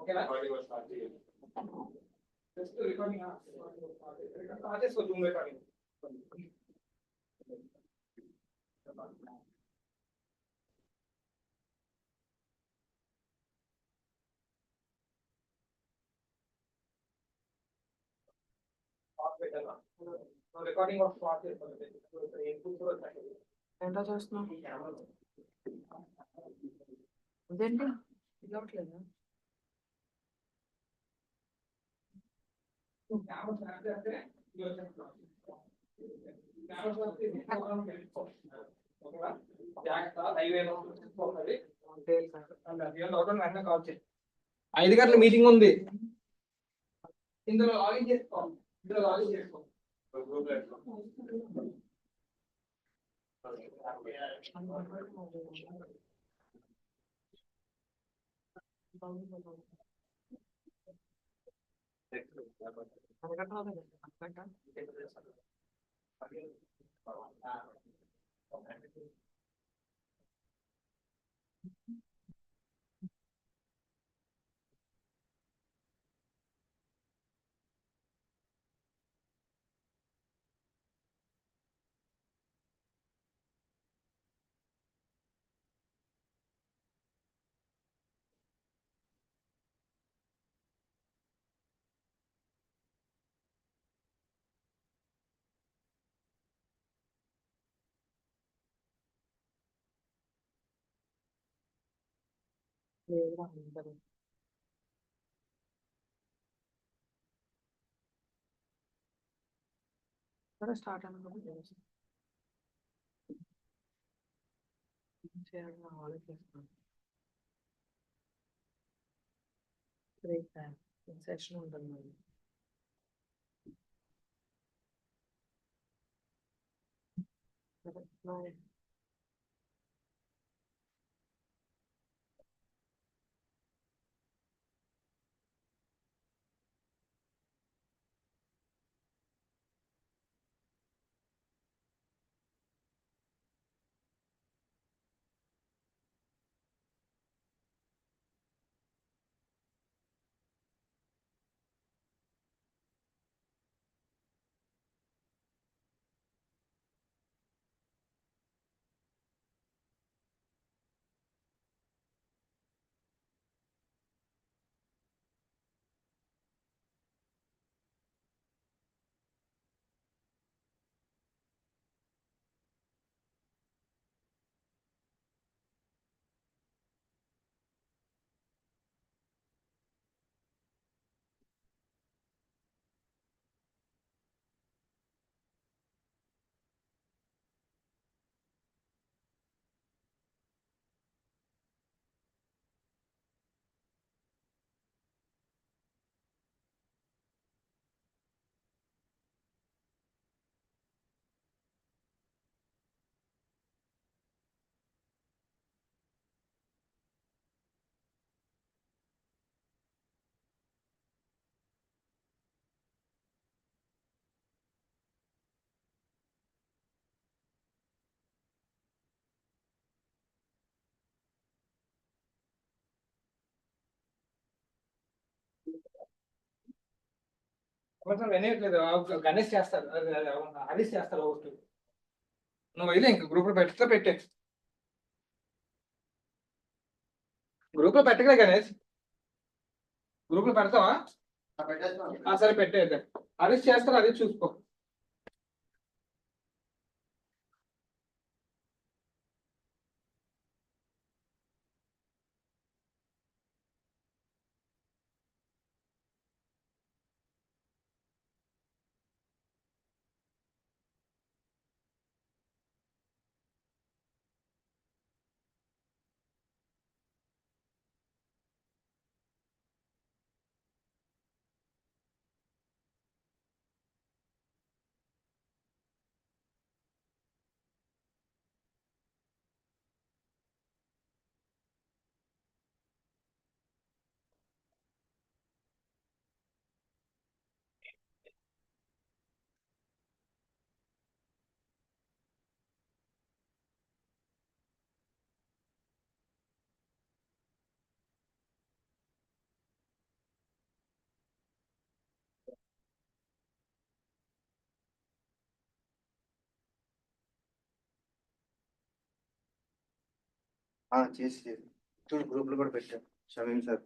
ఓకేనా? Just recording చేసుకో Zoom recording. Recording of start చేసుకోండి. ఎలా చేస్తున్నాం అదేంటి ఇవ్వట్లేదు. కాల్ చేయి. 5 గంటల మీటింగ్ ఉంది. ఇందులో లాగిన్ చేసుకో. ఇందులో లాగిన్ చేసుకో. స్టార్ట్ అనుకోండి ఆలోచిస్తాను. సెషన్ ఉంటుంది మరి. వినేయట్లేదు. గణేష్ చేస్తారు, హరీష్ చేస్తారు. ఓకే, నువ్వు అయితే ఇంక గ్రూప్ లో పెట్టే గ్రూప్ లో పెట్టగలే గణేష్. గ్రూప్ లో పెడతావా? సరే పెట్టేద్దా. హరీష్ చేస్తారు, అది చూసుకో. చేసి చూడు గ్రూప్ లో కూడా పెట్టాను Shamim sir.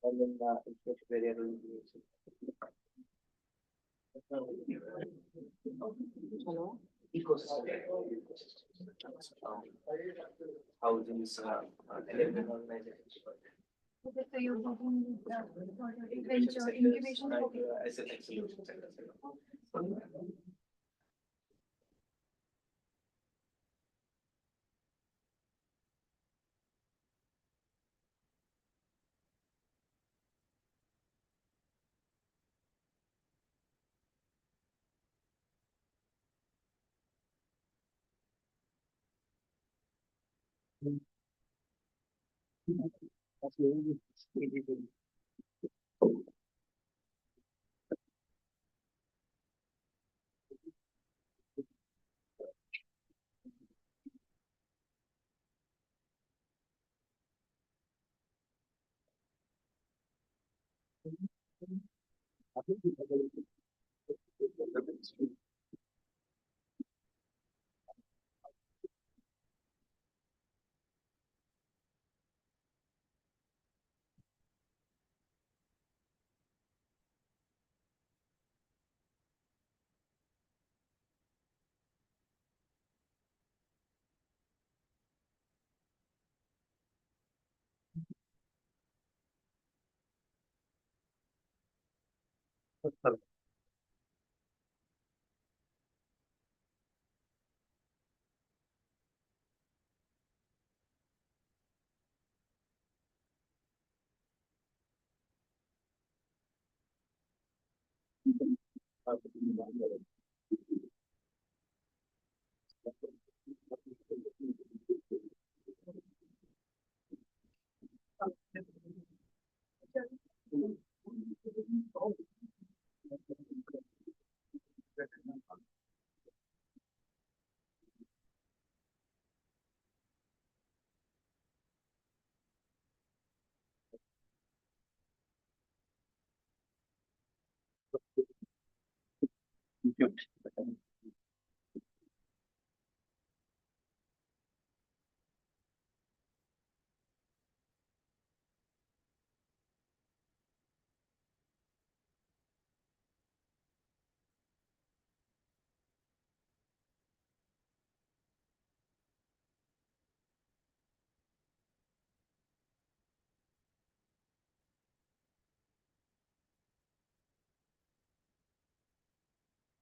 And then it's very Hello? ecosystem. Housings, electric organizations. Okay, so you're working with venture incubation program. Asset solutions.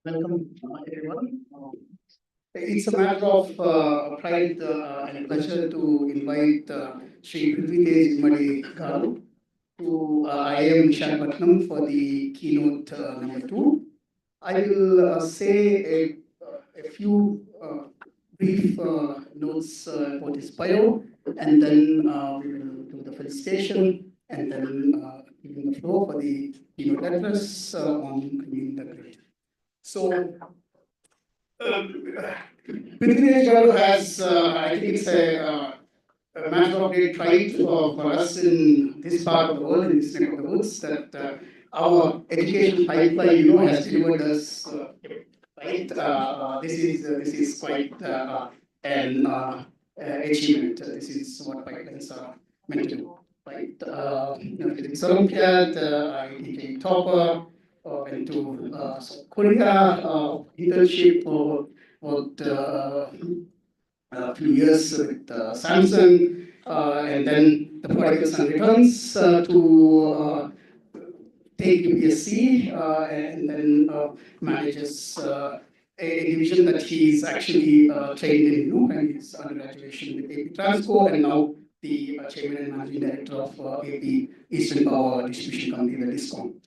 Welcome, everyone. It's a matter of pride and pleasure to invite Shri Prudhvitej Immadi Garu to IIM Visakhapatnam for the keynote number 2. I will say a few brief notes about his bio, and then we will do the felicitation, and then giving the floor for the keynote address on Green the Grid. So, Prudhvitej Garu has, I think it's a matter of great pride for us in this part of the world, in this neck of the woods, that our education pipeline, has delivered us, right? This is quite an achievement. This is what pipelines are meant to do, right? Physics Olympiad, IIT topper, went to South Korea, internship for about a few years with Samsung, and then the prodigal son returns to take UPSC, and then manages a division that he's actually trained in, and his undergraduation with AP Transco, and now the chairman and managing director of AP Eastern Power Distribution Company, the DISCOM.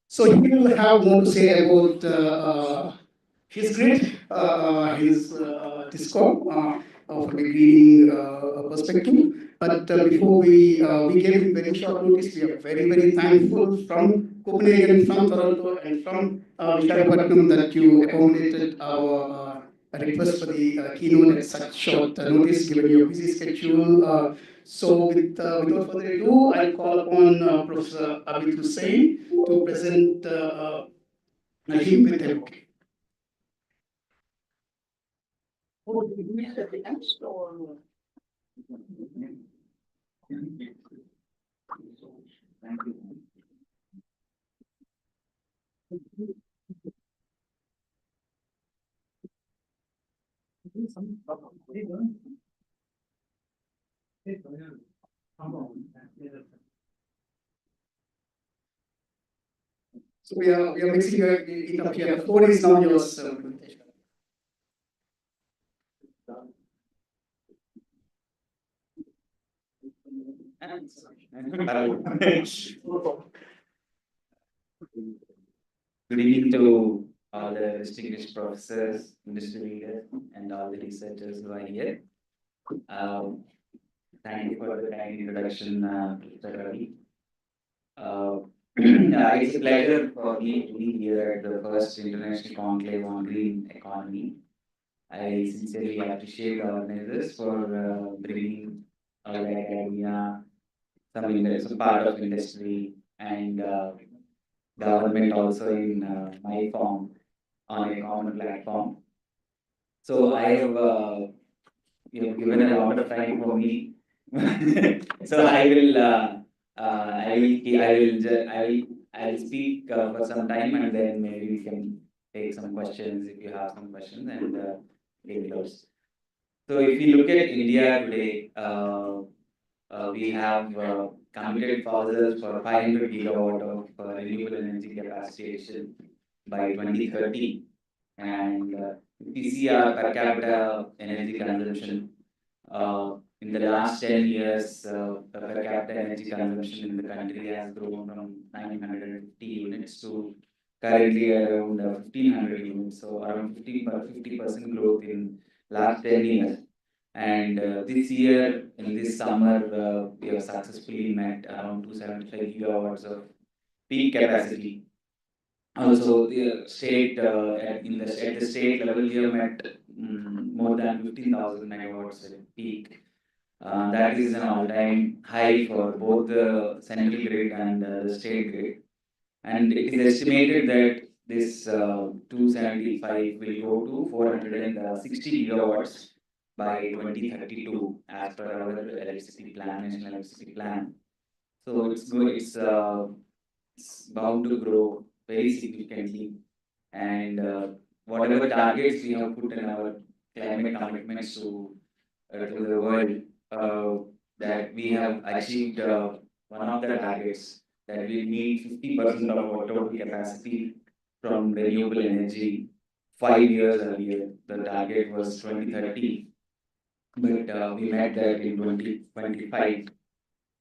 So he will have more to say about his grid, his DISCOM, from a greening perspective. But before we gave him very short notice, we are very thankful from Copenhagen, from Toronto, and from Visakhapatnam that you accommodated our request for the keynote at such short notice, given your busy schedule. So without further ado, I'll call upon Professor Abid Hussain to present him with a book. Thank you. So we are mixing it up here. The floor is now yours. Prudhvitej. Good evening to all the distinguished professors, industry leaders, and all the researchers who are here. Thank you for the kind introduction, Professor Ravi. It's a pleasure for me to be here at the first International Conclave on Green Economy. I sincerely appreciate the organizers for bringing all the academia, some part of industry, and government also in my form on a common platform. So I have you have given a lot of time for me. So I will speak for some time, and then maybe we can take some questions if you have some questions, and take those. So if you look at India today, we have committed proposals for 500 gigawatt of renewable energy capacity addition by 2030, and if you see our per capita energy consumption in the last 10 years, the per capita energy consumption in the country has grown from 950 units to currently around 1500 units, so around 50% growth in last 10 years. And this year, in this summer, we have successfully met around 275 gigawatts of peak capacity. Also, the state at the state level, we have met more than 15,000 megawatts at peak. That is an all-time high for both the central grid and the state grid. And it is estimated that this 275 will go to 460 gigawatts by 2032 as per our electricity plan, national electricity plan. So it's bound to grow very significantly, and whatever targets we have put in our climate commitments to the world, that we have achieved one of the targets, that we need 50% of our total capacity from renewable energy 5 years earlier. The target was 2030, but we met that in 2025.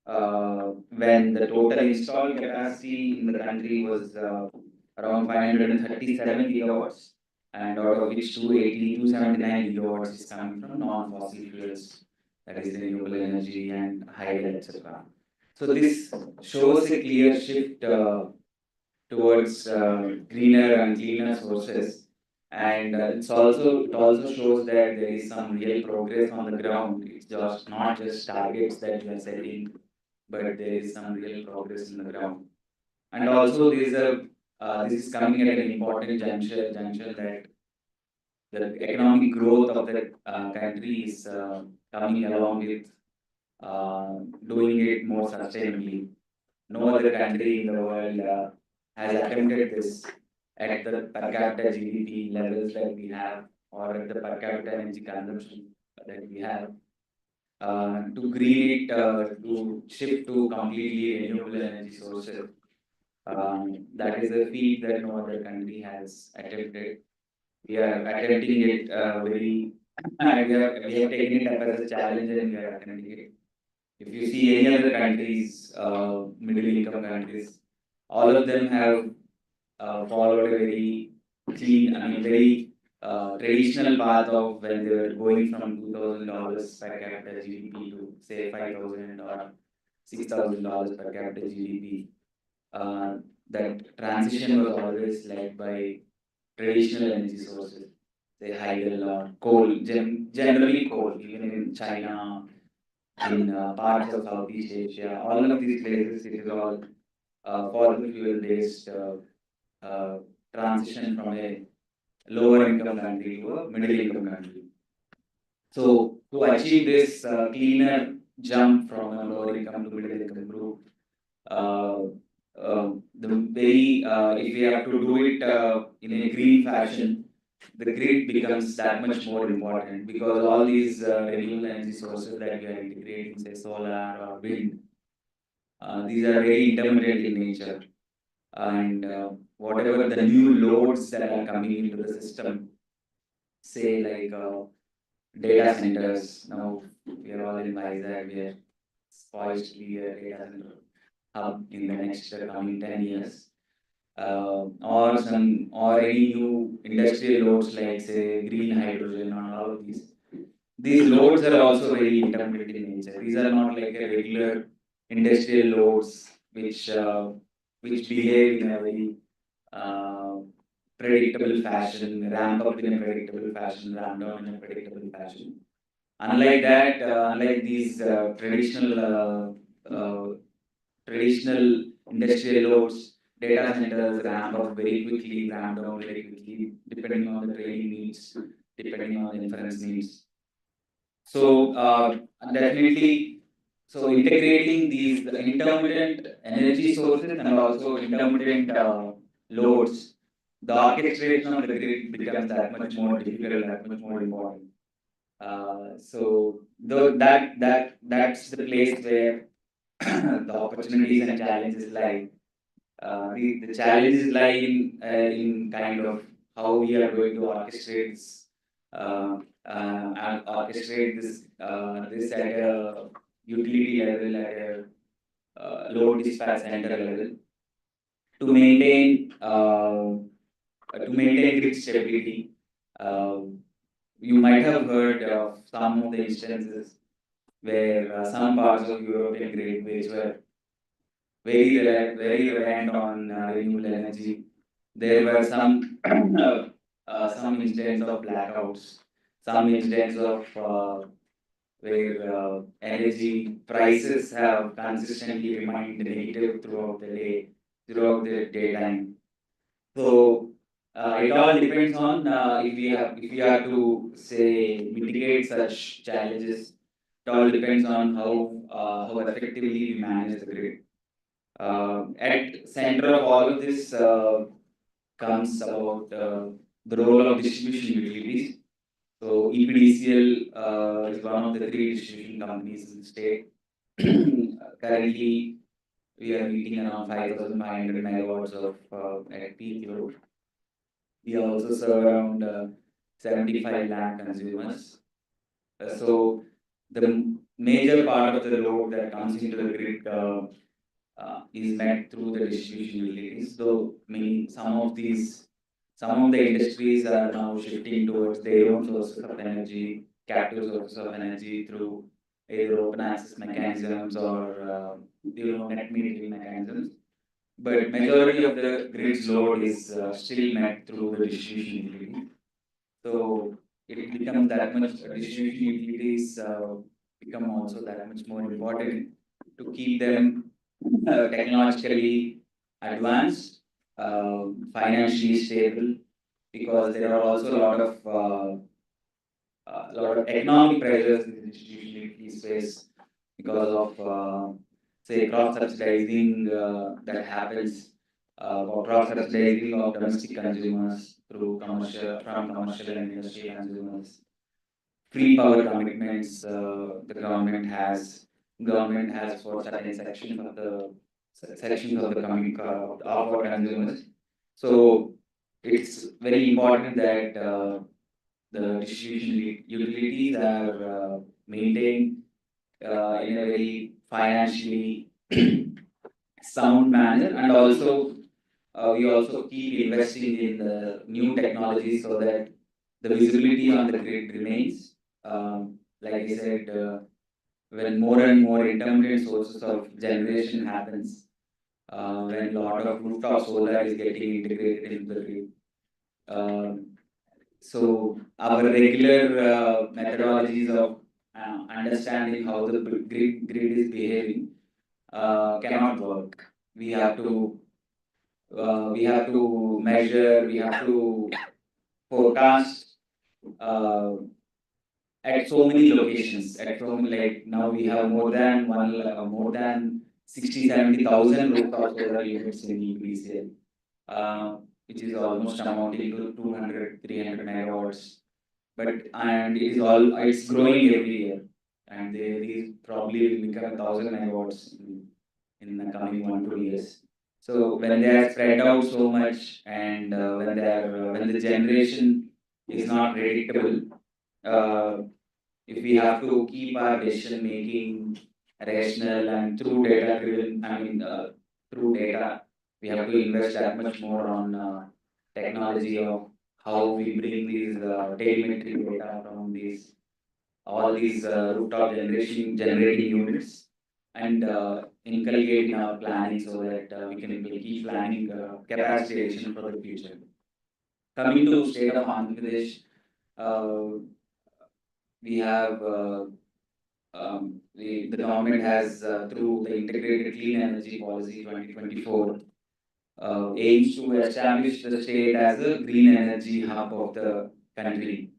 When the total installed capacity in the country was around 537 gigawatts, and out of which 279 gigawatts is coming from non-fossil fuels, that is renewable energy and hydro, etc. So this shows a clear shift towards greener and cleaner sources, and it also shows that there is some real progress on the ground. It's just not just targets that we are setting, but there is some real progress in the ground. And also this is coming at an important juncture that the economic growth of the country is coming along with doing it more sustainably. No other country in the world has attempted this at the per capita GDP levels that we have, or at the per capita energy consumption that we have. To green it, to shift to completely renewable energy sources. That is a feat that no other country has attempted. We are attempting it we have taken it up as a challenge, and we are attempting it. If you see any other countries, middle income countries, all of them have followed a very very traditional path of when they were going from $2,000 per capita GDP to say $5,000 or $6,000 per capita GDP. That transition was always led by traditional energy sources, say hydel or coal, generally coal, even in China, in parts of Southeast Asia, all of these places, it is all fossil fuel based transition from a lower income country to a middle income country. So to achieve this cleaner jump from a lower income to middle income group, the very if we have to do it in a green fashion, the grid becomes that much more important because all these renewable energy sources that we are integrating, say solar or wind, these are very intermittent in nature, and whatever the new loads that are coming into the system, say like data centers. Now we are all in Vizag, we are poised to be a data center hub in the next coming 10 years. Or any new industrial loads like say green hydrogen or all of these. These loads are also very intermittent in nature. These are not like a regular industrial loads which behave in a very uh, predictable fashion, ramp up in a predictable fashion, ramp down in a predictable fashion. Unlike that, unlike these traditional industrial loads, data centers ramp up very quickly, ramp down very quickly, depending on the training needs, depending on the inference needs. So definitely, so integrating these intermittent energy sources and also intermittent loads, the orchestration of the grid becomes that much more difficult, that much more important. So that's the place where the opportunities and challenges lie. The challenges lie in kind of how we are going to orchestrate this, and orchestrate this at a utility level, at a load dispatch center level to maintain grid stability. Uh, you might have heard of some of the instances where some parts of European grid which were very reliant on renewable energy. There were some incidents of blackouts, some incidents of where energy prices have consistently remained negative throughout the day, throughout the daytime. So it all depends on if we have to say mitigate such challenges. It all depends on how effectively we manage the grid. At center of all of this comes about the role of distribution utilities. So EPDCL is one of the three distribution companies in the state. Currently, we are meeting around 5,500 megawatts of at peak load. We also serve around 75 lakh consumers. So the major part of the load that comes into the grid is met through the distribution utilities. Though some of the industries are now shifting towards their own sources of energy, captive sources of energy through either open access mechanisms or net metering mechanisms. But majority of the grid's load is still met through the distribution utility. So it becomes that much distribution utilities become also that much more important to keep them technologically advanced, financially stable, because there are also a lot of economic pressures in the distribution utility space because of say cross subsidizing that happens, cross subsidizing of domestic consumers through commercial and industrial consumers, free power commitments government has for certain sections of the of our consumers. So it's very important that the distribution utilities are maintained in a very financially sound manner, and also we also keep investing in the new technologies so that the visibility on the grid remains. Like I said, when more and more intermittent sources of generation happens, when a lot of rooftop solar is getting integrated into the grid. So our regular methodologies of understanding how the grid is behaving cannot work. We have to measure, we have to forecast at so many locations. At so many, like now we have more than 60,000-70,000 rooftop solar units in EPCL, which is almost amounting to 200-300 megawatts. But and it's growing every year, and these probably will become 1,000 megawatts in the coming 1-2 years. So when they are spread out so much, and when the generation is not predictable, uh, if we have to keep our decision making rational and through data driven, through data, we have to invest that much more on technology of how we bring these telemetry data from all these rooftop generating units, and inculcate in our planning so that we can keep planning capacity addition for the future. Coming to state of Andhra Pradesh, uh, we have the government has through the integrated clean energy policy 2024 aims to establish the state as a green energy hub of the country,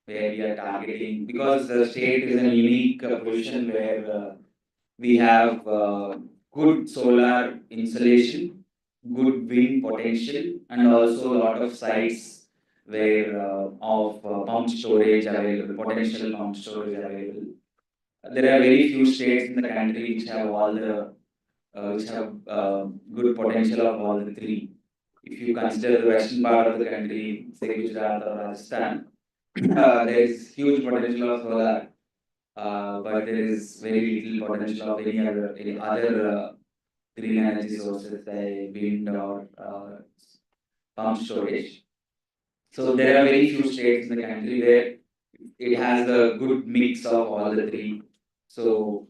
where we are targeting, because the state is in a unique position where we have good solar insulation, good wind potential, and also a lot of sites where of pump storage available, potential pump storage available. There are very few states in the country which have all the which have good potential of all the three. If you consider the western part of the country, say Gujarat or Rajasthan, there is huge potential of solar, but there is very little potential of any other green energy sources like wind or pump storage. So there are very few states in the country where it has a good mix of all the three. So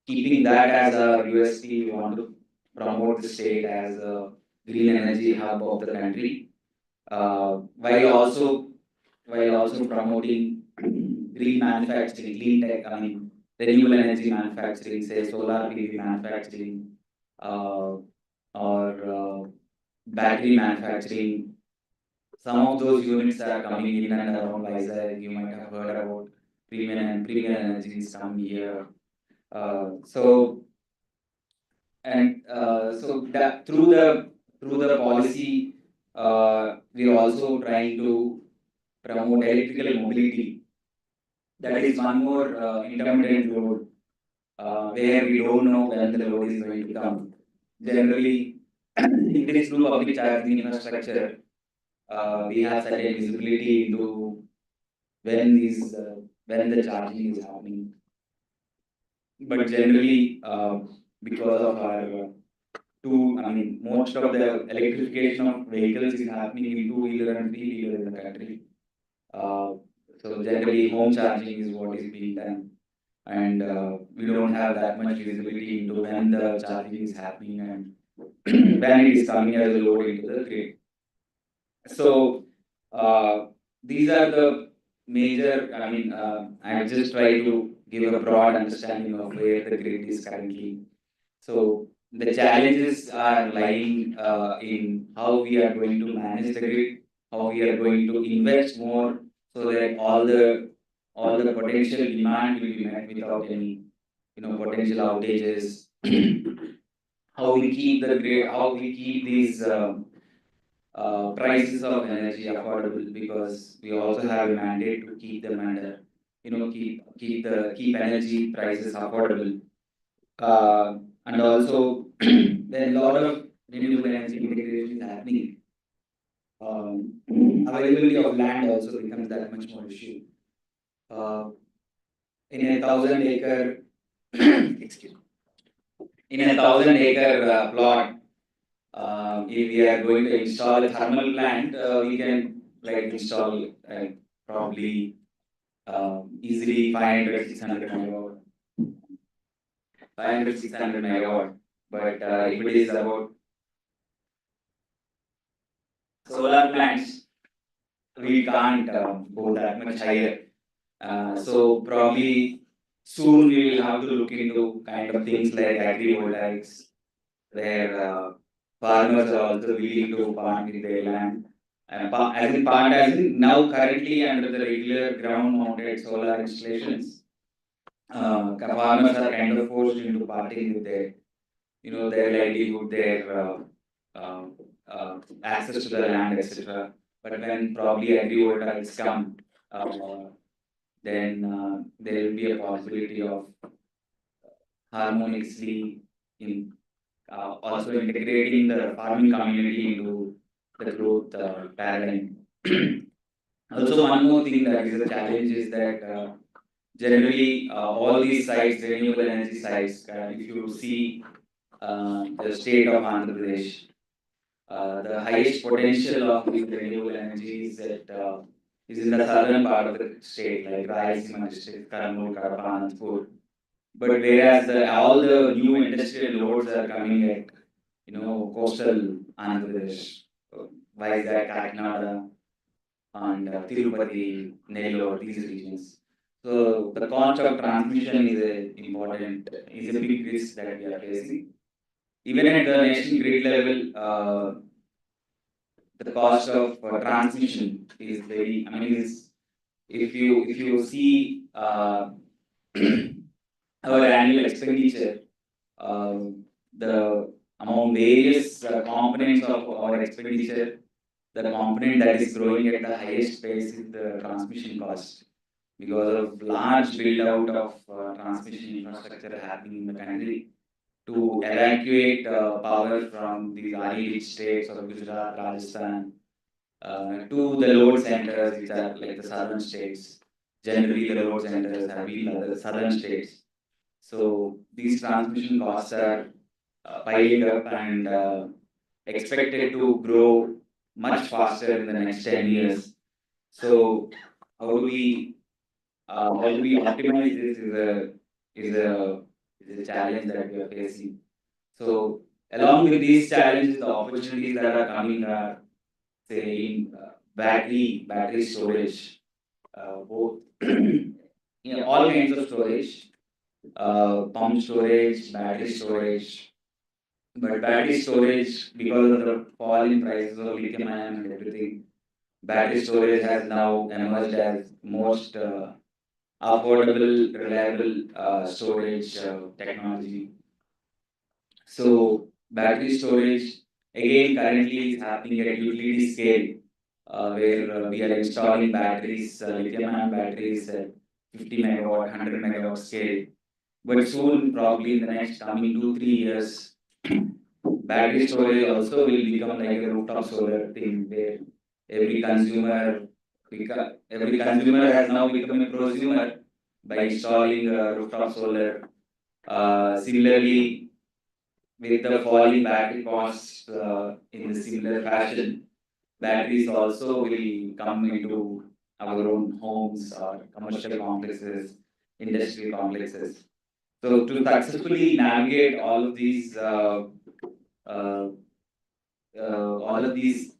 keeping that as a USP, we want to promote the state as a green energy hub of the country, while also promoting green manufacturing, clean tech, renewable energy manufacturing, say solar PV manufacturing, or battery manufacturing. Some of those units are coming in and around Vizag. You might have heard about premium energy is coming here. So that through the policy, we're also trying to promote electrical mobility. That is one more intermittent load, where we don't know when the load is going to come. Generally, in this through public charging infrastructure, we have certain visibility into when the charging is happening. But generally, because of our most of the electrification of vehicles is happening in two-wheeler and three-wheeler in the country. So generally, home charging is what is being done, and we don't have that much visibility into when the charging is happening and when it is coming as a load into the grid. So these are the major. I just try to give a broad understanding of where the grid is currently. So the challenges are lying in how we are going to manage the grid, how we are going to invest more so that all the potential demand will be met without any potential outages. How we keep the grid, how we keep these prices of energy affordable, because we also have a mandate to keep them under, keep energy prices affordable. And also, there are a lot of renewable energy integration is happening. Availability of land also becomes that much more issue. In a 1,000-acre, excuse me, in a 1,000-acre plot, if we are going to install a thermal plant, we can install probably easily 500-600 megawatt. 500-600 megawatt. But if it is about solar plants, we can't go that much higher. So probably soon we will have to look into kind of things like agrivoltaics, where farmers are also willing to part with their land. As in now currently under the regular ground mounted solar installations, farmers are kind of forced into parting with their their livelihood, their access to the land, etc. But when probably agrivoltaics come, then there will be a possibility of harmoniously in also integrating the farming community into the growth paradigm. Also, one more thing that is a challenge is that generally all these sites, renewable energy sites, if you see the state of Andhra Pradesh, the highest potential of these renewable energies is in the southern part of the state, like Rayalaseema district, Kurnool, Kadapa, Anantapur. But whereas all the new industrial loads are coming at coastal Andhra Pradesh, Vizag, Kakinada, and Tirupati, Nellore, these regions. So the cost of transmission is a big risk that we are facing. Even at the nation grid level, the cost of transmission is very. I mean, if you see our annual expenditure, the among various components of our expenditure, the component that is growing at the highest pace is the transmission cost because of large build out of transmission infrastructure happening in the country to evacuate power from these RE-rich states of Gujarat, Rajasthan to the load centers, which are like the southern states. Generally, the load centers have been the southern states. So these transmission costs are piling up and expected to grow much faster in the next 10 years. So how do we optimize this is a challenge that we are facing. So along with these challenges, the opportunities that are coming are say in battery storage, both all kinds of storage, pump storage, battery storage. But battery storage, because of the fall in prices of lithium ion and everything, battery storage has now emerged as most affordable, reliable storage technology. So battery storage again currently is happening at utility scale, where we are installing batteries, lithium-ion batteries at 50 megawatt, 100 megawatt scale. But soon, probably in the next coming 2-3 years, battery storage also will become like a rooftop solar thing, where every consumer every consumer has now become a prosumer by installing rooftop solar. Similarly, with the falling battery costs in the similar fashion, batteries also will come into our own homes or commercial complexes, industrial complexes. So to successfully navigate uh, all of these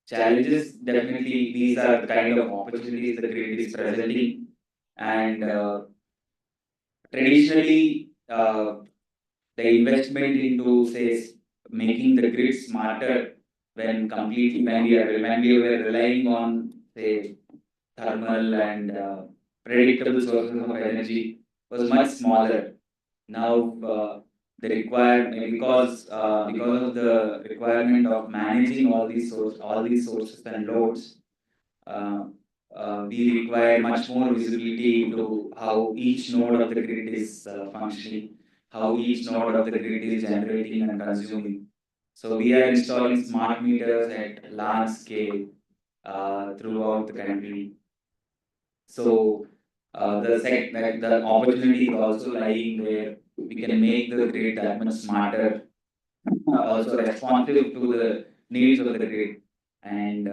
challenges, definitely these are the kind of opportunities the grid is presenting. And traditionally, the investment into say making the grid smarter when we were relying on say thermal and predictable sources of energy was much smaller. Now the requirement because of the requirement of managing all these sources and loads, uh, we require much more visibility into how each node of the grid is functioning, how each node of the grid is generating and consuming. So we are installing smart meters at large scale throughout the country. So the opportunity is also lying where we can make the grid that much smarter, also responsive to the needs of the grid, and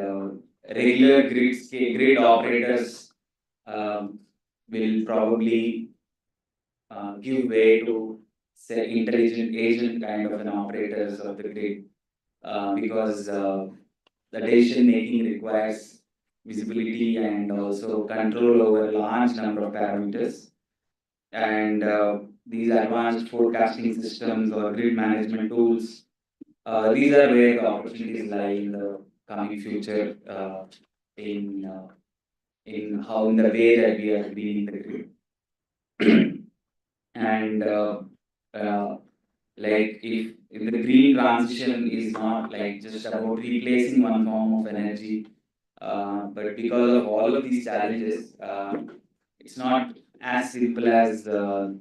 regular grid operators will probably give way to say intelligent agent kind of an operators of the grid, because the decision making requires visibility and also control over a large number of parameters. And these advanced forecasting systems or grid management tools, these are where the opportunities lie in the coming future, in the way that we are greening the grid. And like if the green transition is not like just about replacing one form of energy, but because of all of these challenges, it's not as simple as uh,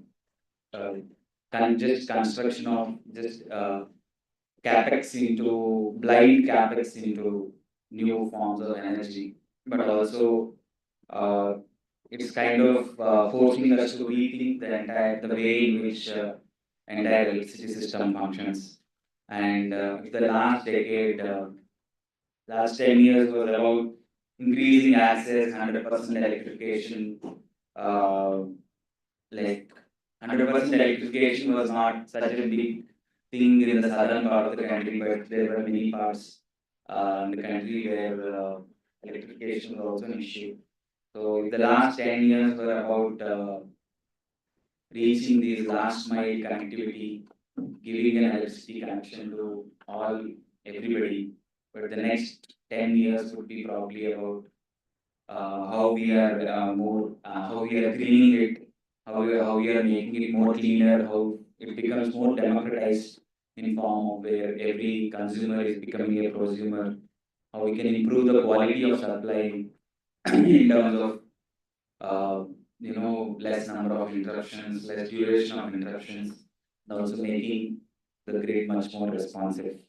just construction of just capex into blind capex into new forms of energy, but also uh, it's kind of forcing us to rethink the way in which entire electricity system functions. And if the last 10 years was about increasing access, 100% electrification, uh, like 100% electrification was not such a big thing in the southern part of the country, but there were many parts in the country where electrification was also an issue. So if the last 10 years were about reaching these last mile connectivity, giving an electricity connection to everybody, but the next 10 years would be probably about how we are how we are greening it, how we are making it more cleaner, how it becomes more democratized in form of where every consumer is becoming a prosumer, how we can improve the quality of supply in terms of less number of interruptions, less duration of interruptions, and also making the grid much more responsive.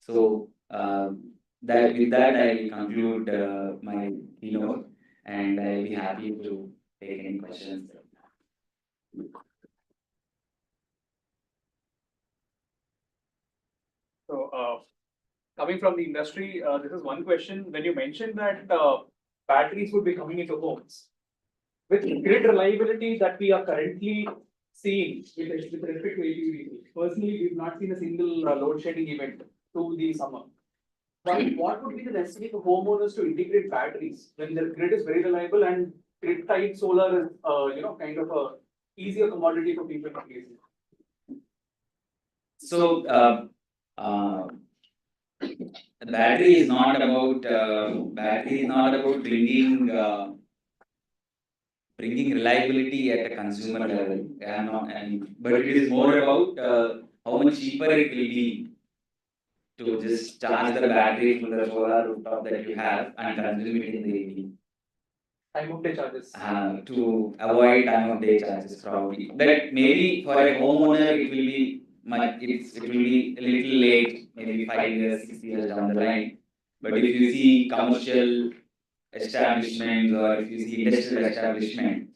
So that with that I will conclude my keynote, and I'll be happy to take any questions. So, coming from the industry, this is one question. When you mentioned that batteries would be coming into homes, with grid reliability that we are currently seeing with respect to APV, personally, we've not seen a single load shedding event through the summer. But what would be the necessity for homeowners to integrate batteries when their grid is very reliable and grid tied solar is, kind of a easier commodity for people to use? So battery is not about bringing reliability at a consumer level. But it is more about how much cheaper it will be to just charge the battery from the solar rooftop that you have and consume it in the evening. Time of day charges. To avoid time of day charges probably. But maybe for a homeowner it will be it will be a little late, maybe 5 years, 6 years down the line. But if you see commercial establishments or if you see industrial establishment,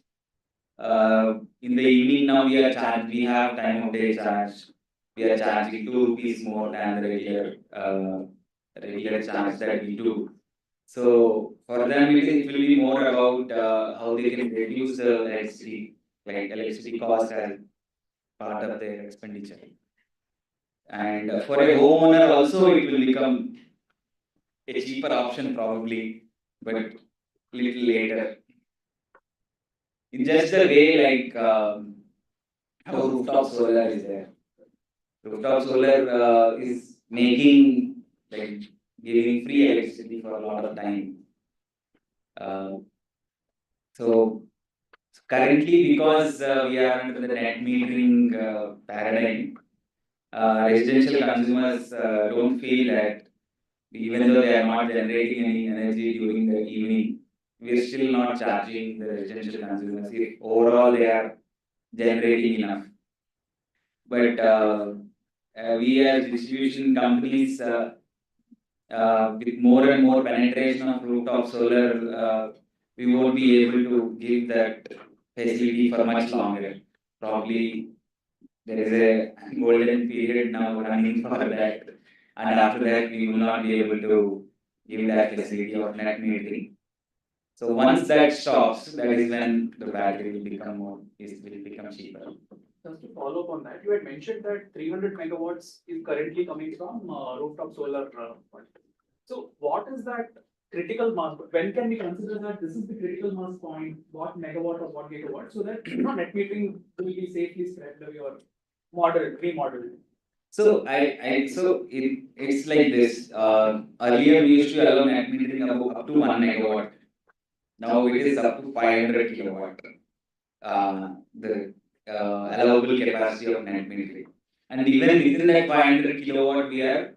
in the evening now we have time of day charge. We are charging 2 rupees more than the regular charge that we do. So for them it will be more about how they can reduce the electricity cost as part of their expenditure. And for a homeowner also it will become a cheaper option probably, but little later. In just the way how rooftop solar is there. Rooftop solar is making giving free electricity for a lot of time. So currently, because we are under the net metering paradigm, residential consumers don't feel that even though they are not generating any energy during the evening, we are still not charging the residential consumers if overall they are generating enough. But we as distribution companies, with more and more penetration of rooftop solar, we won't be able to give that facility for much longer. Probably there is a golden period now running for that, and after that we will not be able to give that facility of net metering. So once that stops, that is when the battery will become cheaper. Just to follow up on that, you had mentioned that 300 megawatts is currently coming from rooftop solar. So what is that critical mass? When can we consider that this is the critical mass point, what megawatt or what gigawatt, so that net metering will be safely spread to your remodeled? So it's like this. Earlier we used to allow net metering up to 1 megawatt. Now it is up to 500 kilowatt. The allowable capacity of net metering. and even within that 500 kilowatt, we are,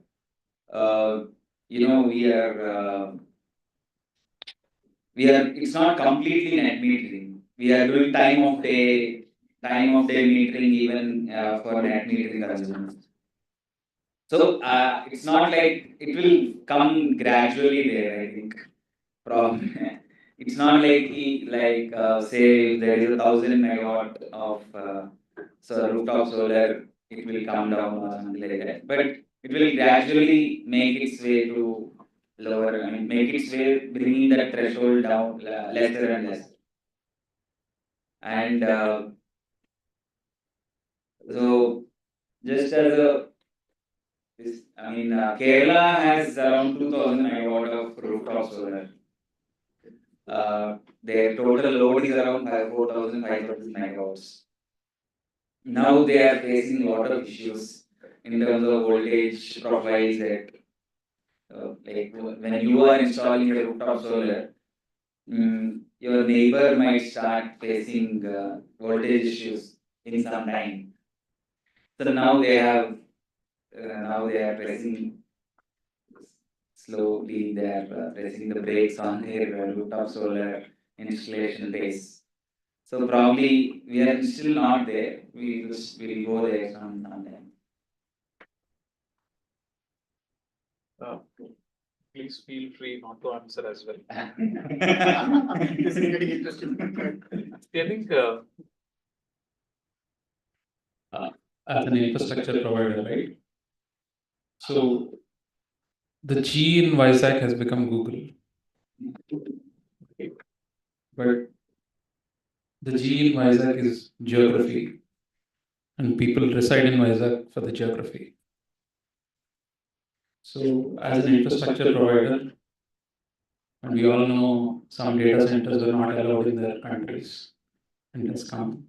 it's not completely net metering. We are doing time of day metering even for net metering consumers. So it's not like it will come gradually there, I think. It's not like say there is 1,000 megawatt of rooftop solar, it will come down or something like that. But it will gradually make its way to lower, make its way, bringing that threshold down lesser and lesser. And so, just as a Kerala has around 2,000 megawatt of rooftop solar. Their total load is around 4,000, 5,000 megawatts. Now they are facing a lot of issues in terms of voltage profiles. That like when you are installing a rooftop solar, your neighbor might start facing voltage issues in some time. So now they are pressing slowly. They are pressing the brakes on their rooftop solar installation pace. So probably we are still not there. We will go there sometime. Please feel free not to answer as well. This is getting interesting. I think As an infrastructure provider, right? So the G in Vizag has become Google, but the G in Vizag is geography, and people reside in Vizag for the geography. So as an infrastructure provider, and we all know some data centers are not allowed in their countries, and it's come.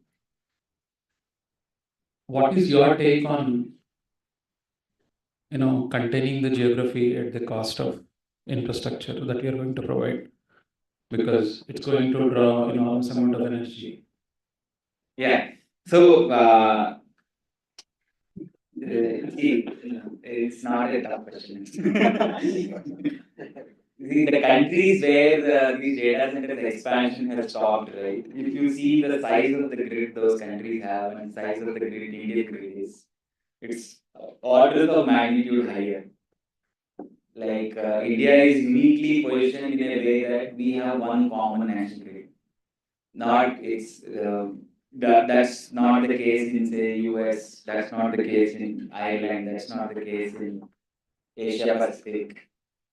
What is your take on containing the geography at the cost of infrastructure that you're going to provide, because it's going to draw enormous amount of energy? Yeah. So it's not a tough question. The countries where these data centers expansion has stopped, right? If you see the size of the grid those countries have and size of the grid Indian grid is, it's orders of magnitude higher. Like India is uniquely positioned in a way that we have one common national grid. That's not the case in say US. That's not the case in Ireland. That's not the case in Asia Pacific.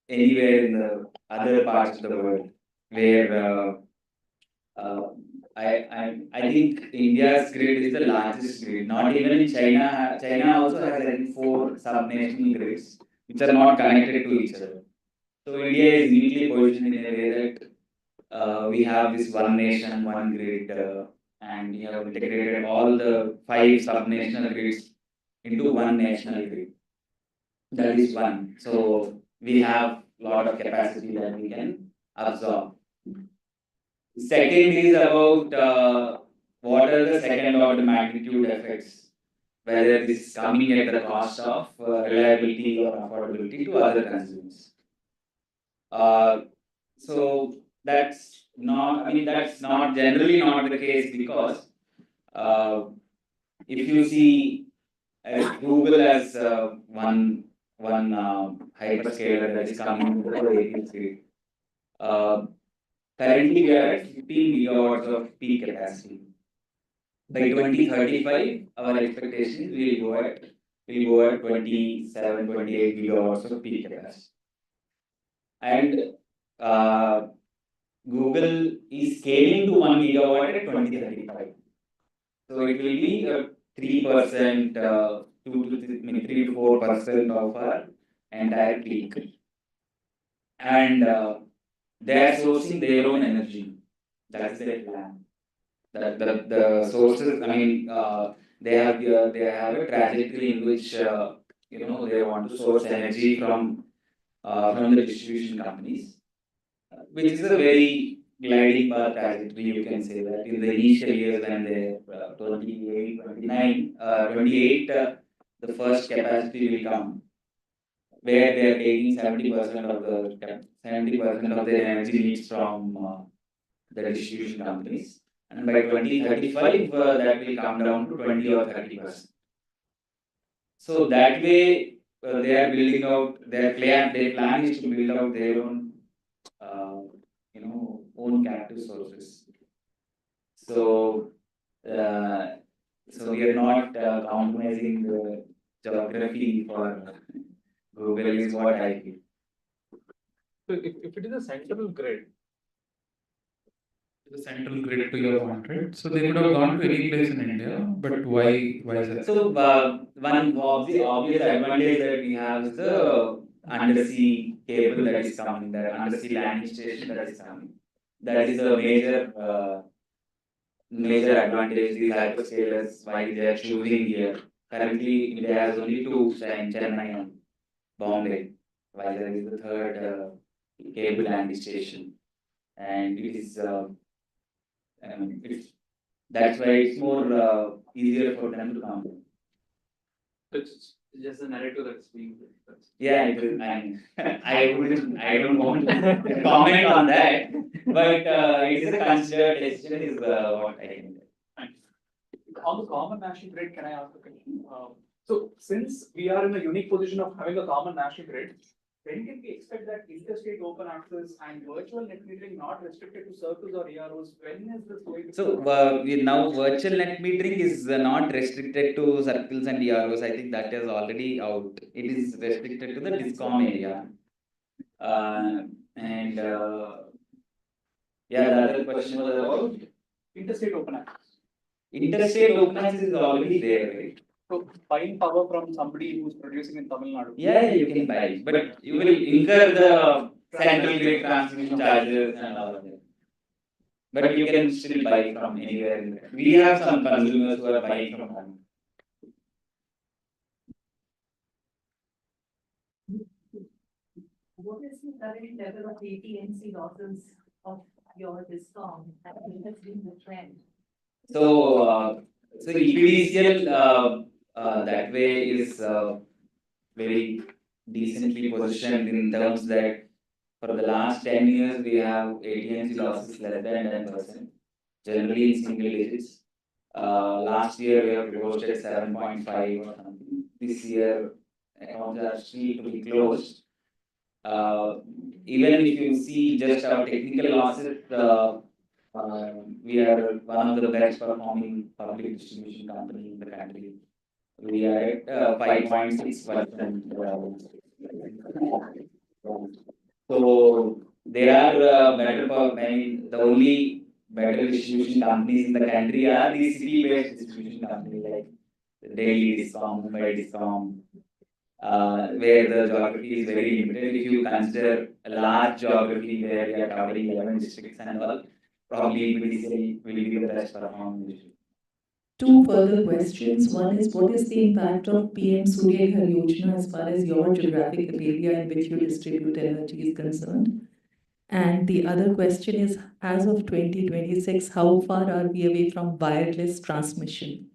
Anywhere in the other parts of the world, where I think India's grid is the largest grid. Not even in China. China also has, I think, 4 sub-national grids which are not connected to each other. So India is uniquely positioned in a way that we have this one nation, one grid, and we have integrated all the 5 sub-national grids into one national grid. That is one. So we have a lot of capacity that we can absorb. Second is about what are the second order magnitude effects, whether this is coming at the cost of reliability or affordability to other consumers. So that's not generally not the case, because if you see Google as one hyperscaler that is coming to the API grid. Currently, we are at 15 gigawatts of peak capacity. By 2035, our expectation is will go at 27, 28 gigawatts of peak capacity. And Google is scaling to 1 gigawatt at 2035. So it will be 3%, 3 to 4% of our entire peak. And they are sourcing their own energy. That's their plan. The sources, they have a trajectory in which they want to source energy from the distribution companies, which is a very gliding path trajectory. You can say that in the initial years when they 28, 29, 28, the first capacity will come, where they are taking 70% of their energy needs from the distribution companies, and by 2035 that will come down to 20 or 30%. So that way they are building out their plan. Their plan is to build out their own, own captive sources. So, so we are not compromising the geography for Google is what I feel. So if it is a central grid, The central grid to your point, right? So they could have gone to any place in India, but why is that? So one obvious advantage that we have is the undersea cable that is coming, the undersea landing station that is coming. That is a major advantage these hyperscalers why they are choosing here. Currently, India has only two, Chennai and Bombay, while there is the third cable landing station, and it is that's why it's more easier for them to come. it's just a narrative that's being. Yeah, it is. I don't want to comment on that, but it is a considered decision, is what I can say. On the common national grid, can I ask a question? So since we are in a unique position of having a common national grid, when can we expect that interstate open access and virtual net metering not restricted to circles or AROs? When is this going to? So now virtual net metering is not restricted to circles and EROs. I think that is already out. It is restricted to the DISCOM area. And yeah, the other question was about Interstate open access. interstate open access is already there, right? So buying power from somebody who's producing in Tamil Nadu. Yeah, you can buy, but you will incur the central grid transmission charges and all of that. But you can still buy from anywhere in the country. We have some consumers who are buying from home. What is the current level of AT&C losses of your DISCOM, and what has been the trend? So, EPDCL that way is very decently positioned in terms that for the last 10 years we have AT&C losses less than 10%, generally in single digits. Last year we have closed at 7.5 or something. This year accounts are still to be closed. Even if you see just our technical losses, we are one of the best performing public distribution company in the country. We are at 5.6%. So there are the only better distribution companies in the country are the city-based distribution companies like Delhi DISCOM, Mumbai DISCOM, where the geography is very limited. If you consider a large geography where we are covering 11 districts and all, probably IIM will be the best performing district. Two further questions. One is, what is the impact of PM Surya Ghar Yojana as far as your geographical area in which you distribute energy is concerned? And the other question is, as of 2026, how far are we away from wireless transmission?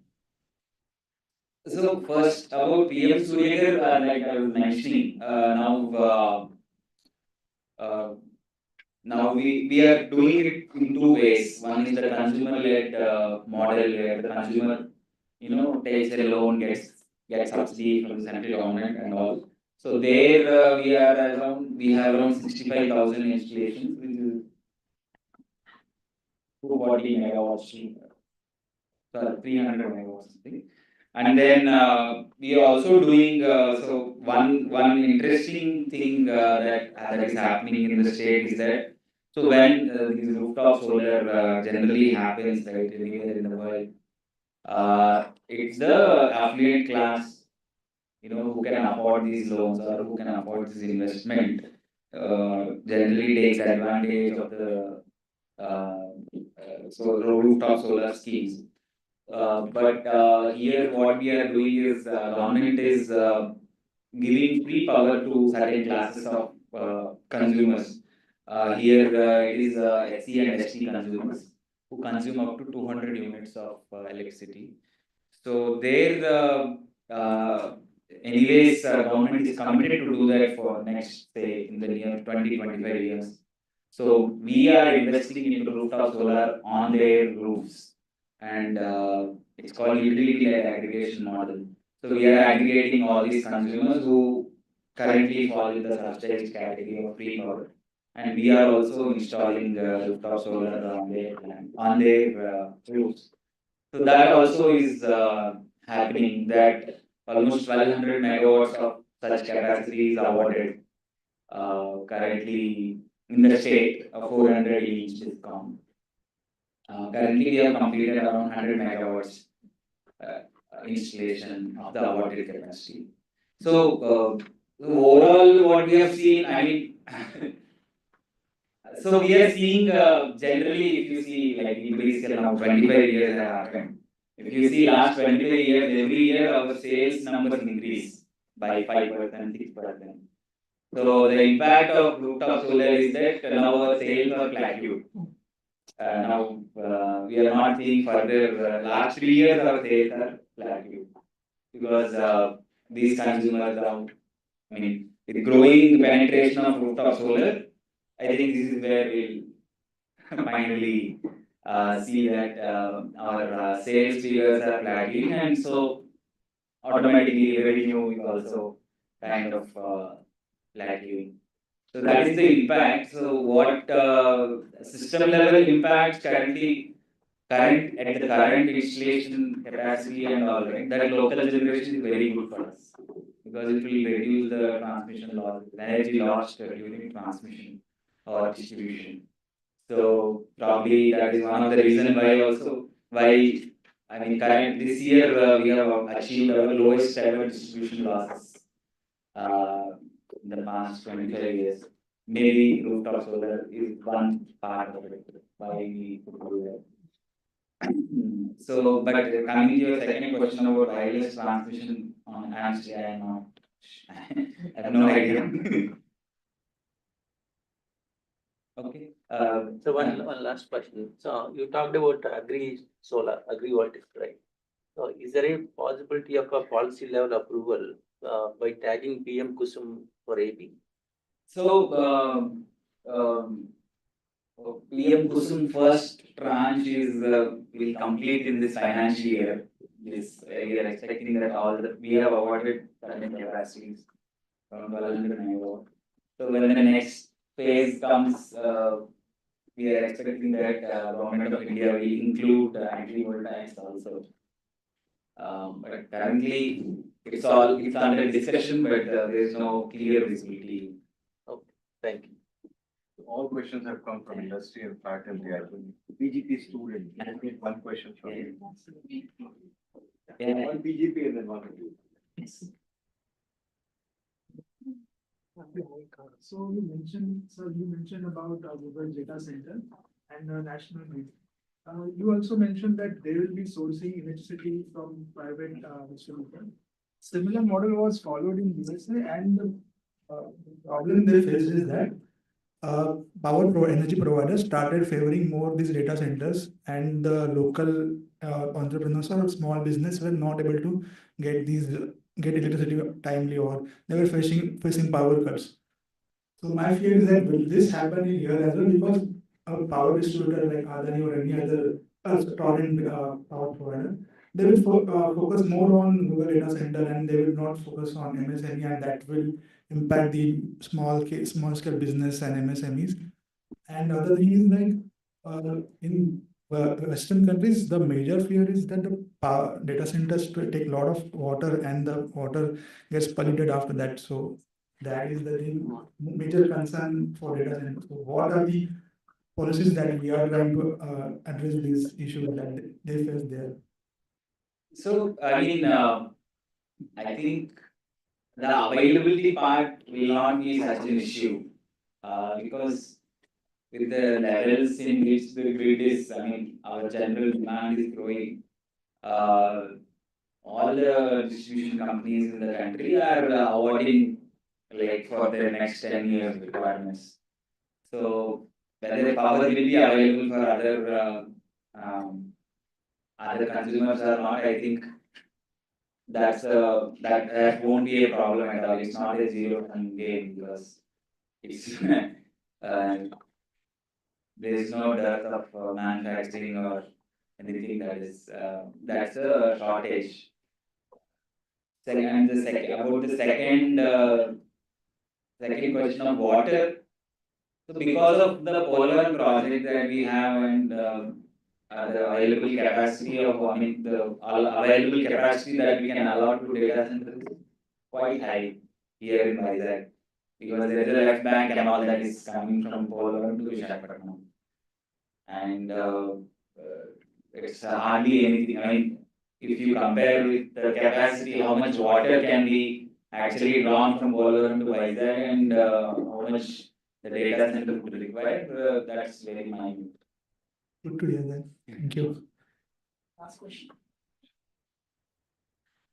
So first about PM Surya Ghar, like I was mentioning, now we are doing it in two ways. One is the consumer-led model where the consumer, takes a loan, gets subsidy from the central government and all. So there we have around 65,000 installations, which is 240 megawatts, 300 megawatts something. And then we are also doing one interesting thing that is happening in the state is that when these rooftop solar generally happens right anywhere in the world, it's the affluent class, who can afford these loans or who can afford this investment, generally takes advantage of the rooftop solar schemes. But here what we are doing is government is giving free power to certain classes of consumers. Here it is SC and ST consumers who consume up to 200 units of electricity. So there anyways, government is committed to do that for next, say, in the near 20-25 years. So we are investing into rooftop solar on their roofs, and it's called utility-led aggregation model. So we are aggregating all these consumers who currently fall in the subsidized category of free power, and we are also installing rooftop solar on their roofs. So that also is happening. That almost 1200 megawatts of such capacity is awarded currently in the state, 400 each discount. Currently, we have completed around 100 megawatts installation of the awarded capacity. So, overall, what we have seen, I mean, so we are seeing generally, if you see, like Immadi scale now, 25 years have happened. If you see last 25 years, every year our sales numbers increase by 5%, 6%. So the impact of rooftop solar is that now our sales are plateaued. Now we are not seeing further. Last 3 years our sales are plateaued because these consumers are. I mean, with growing penetration of rooftop solar, I think this is where we'll finally see that our sales figures are plateauing, and so automatically revenue is also kind of plateauing. So that is the impact. So what system level impacts current at the current installation capacity and all, right? That local generation is very good for us because it will reduce the transmission loss, energy lost during transmission or distribution. So probably that is one of the reason why I mean current this year we have achieved our lowest ever distribution losses in the past 25 years. Maybe rooftop solar is one part of it. Why we could do that. So, but coming to your second question about wireless transmission on AMS, I am not. I have no idea. Okay. So one last question. So you talked about agri-solar, agri-voltaic, right? So is there a possibility of a policy level approval by tagging PM Kusum for AP? So, PM Kusum first tranche is will complete in this financial year. This we are expecting that we have awarded current capacities around 1200 megawatt. So when the next phase comes, we are expecting that government of India will include agri-voltaics also. But currently it's under discussion, but there is no clear visibility. Okay, thank you. All questions have come from industry and faculty. I think PGP student. I get one question from you. Yeah. One PGP and then one of you. So you mentioned about Google data center and national grid. You also mentioned that they will be sourcing electricity from private distributor. Similar model was followed in USA, and the problem they faced is that energy providers started favoring more these data centers, and the local entrepreneurs or small business were not able to get electricity timely, or they were facing power cuts. So my fear is that will this happen in here as well, because a power distributor like Adani or any other torrent power provider, they will focus more on Google data center, and they will not focus on MSME, and that will impact the small scale business and MSMEs. And other thing is like in Western countries, the major fear is that the data centers take a lot of water, and the water gets polluted after that. So that is the major concern for data centers. So what are the policies that we are trying to address these issues that they face there? So I mean, I think the availability part will not be such an issue because with the levels in which the grid is, I mean, our general demand is growing. All the distribution companies in the country are awarding like for their next 10 years requirements. So whether power will be available for other consumers or not, I think that won't be a problem at all. It's not a zero-sum game because it's there is no dearth of manufacturing or anything that's a shortage. About the second question of water. So because of the Polar project that we have and the available capacity of, available capacity that we can allot to data centers is quite high here in Vizag because there is a left bank and all that is coming from Polar to Visakhapatnam. And it's hardly anything. I mean, if you compare with the capacity, how much water can be actually drawn from Polar to Vizag and how much the data center would require, that's very minute. Good to hear that. Thank you. Last question.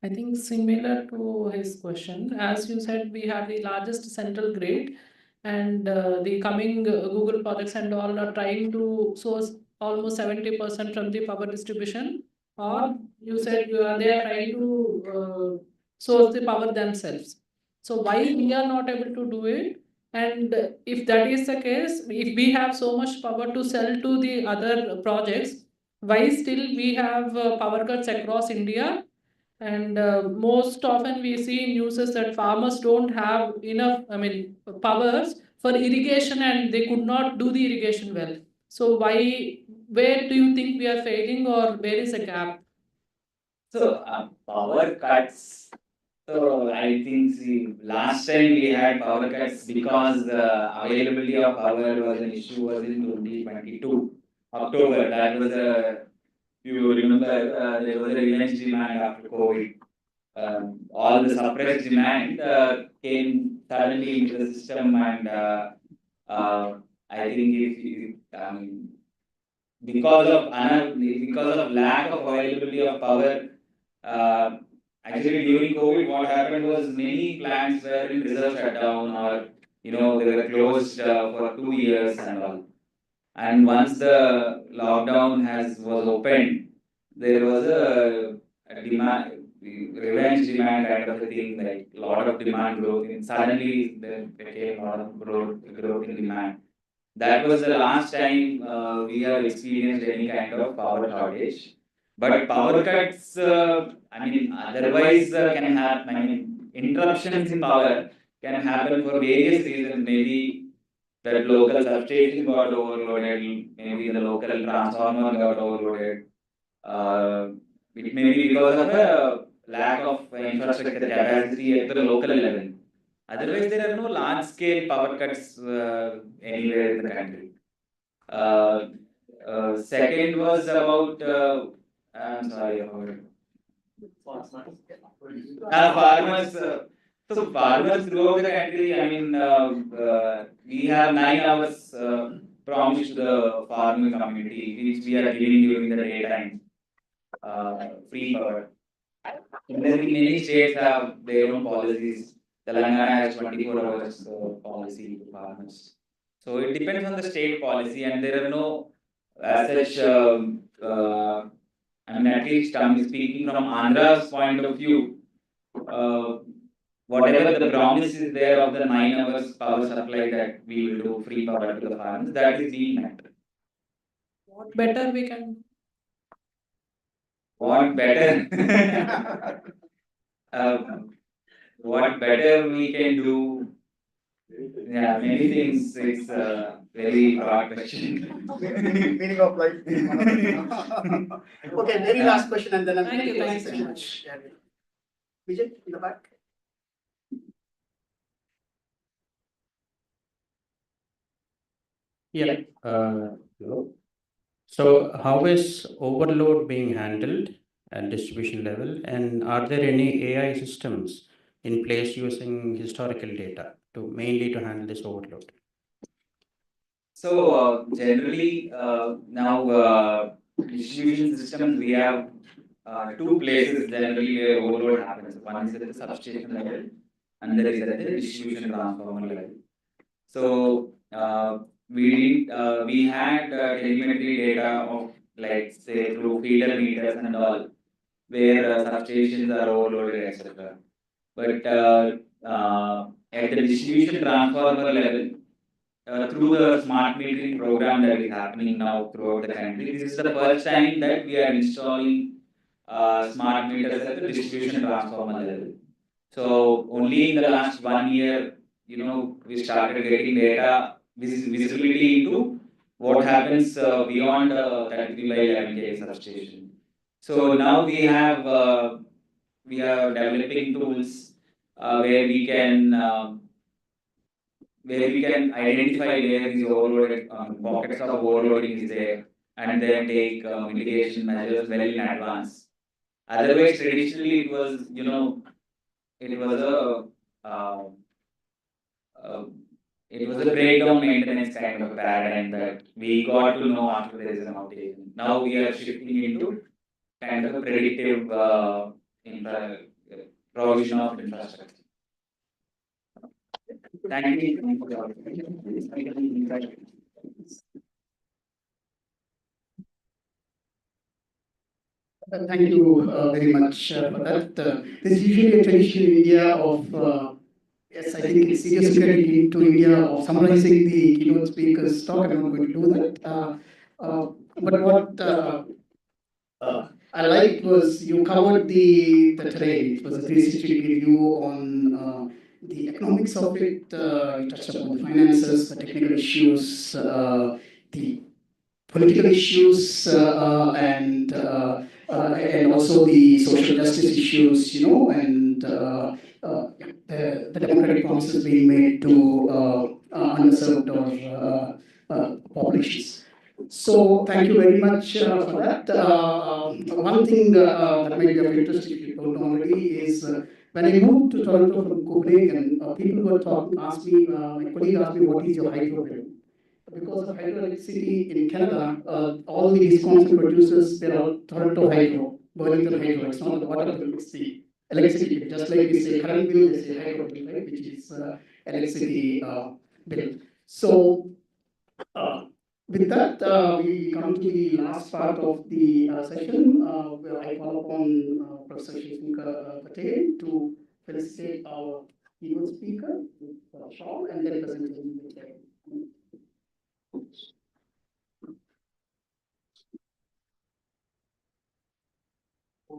I think similar to his question, as you said, we have the largest central grid, and the coming Google projects and all are trying to source almost 70% from the power distribution, or you said they are trying to source the power themselves. So why we are not able to do it? And if that is the case, if we have so much power to sell to the other projects, why still we have power cuts across India? And most often we see in news that farmers don't have enough, powers for irrigation and they could not do the irrigation well. So where do you think we are failing or where is the gap? So power cuts. So I think last time we had power cuts because the availability of power was an issue was in 2022 October. That was you remember there was a revenge demand after COVID. All the suppressed demand came suddenly into the system, and I think because of lack of availability of power, actually during COVID, what happened was many plants were in reserve shutdown or they were closed for 2 years and all. And once the lockdown was opened, there was a demand, revenge demand kind of a thing, like a lot of demand growth. And suddenly there became a lot of growth in demand. That was the last time we have experienced any kind of power shortage. But power cuts, otherwise can happen. Interruptions in power can happen for various reasons. Maybe that local substation got overloaded, maybe the local transformer got overloaded. It may be because of a lack of infrastructure capacity at the local level. Otherwise, there are no large-scale power cuts anywhere in the country. Second was about, I'm sorry about it. Farmers. So farmers throughout the country, we have 9 hours promised to the farming community, which we are giving during the daytime, free power. Similarly, many states have their own policies. Telangana has 24 hours policy to farmers. So it depends on the state policy, and there are no as such. At least I'm speaking from Andhra's point of view. Whatever the promise is there of the 9 hours power supply that we will do free power to the farmers, that is being met. What better we can? What better? What better we can do? Yeah, many things. It's a very broad question. Meaning of life. Okay, very last question, and then Thank you so much. Vijay, in the back. Yeah. So how is overload being handled at distribution level, and are there any AI systems in place using historical data mainly to handle this overload? So generally now distribution systems, we have 2 places generally where overload happens. One is at the substation level, and there is at the distribution transformer level. So we had telemetry data of, like, say, through feeder meters and all. where substations are overloaded, etc. But at the distribution transformer level, through the smart metering program that is happening now throughout the country, this is the first time that we are installing smart meters at the distribution transformer level. So only in the last 1 year, we started getting data visibility into what happens beyond 33 by 11 kV substation. So now we are developing tools where we can identify where these overloaded pockets of overloading is there, and then take mitigation measures well in advance. Otherwise, traditionally it was uh, uh, it was a breakdown maintenance kind of a paradigm that we got to know after there is an outage. Now we are shifting into kind of a predictive infra, provision of infrastructure. Thank you. Thank you very much for that. There's usually a tradition in India of, yes, I think it's idiosyncratic to India of summarizing the keynote speaker's talk, and I'm not going to do that. But what I liked was you covered the terrain. It was a 360-degree view on the economics of it. You touched upon the finances, the technical issues, the political issues, and also the social justice issues, and the democratic promises being made to underserved or populations. So thank you very much for that. One thing that might be of interest if you don't know already is when I moved to Toronto from Copenhagen, people were asked me, my colleague asked me, what is your hydro bill? Because of hydroelectricity in Canada, all the Wisconsin producers, they're all Toronto Hydro, Burlington Hydro. It's not the water bill, it's the electricity bill. Just like we say current bill, they say hydro bill, right, which is electricity bill. So with that, we come to the last part of the session, where I call upon Professor Shri Patel to felicitate our keynote speaker, Shaw, and then present him.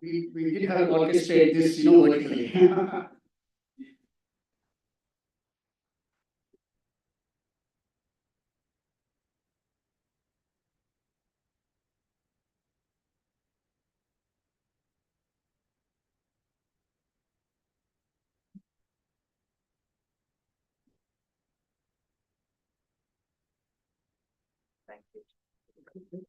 We did have to orchestrate this, vertically. Thank you.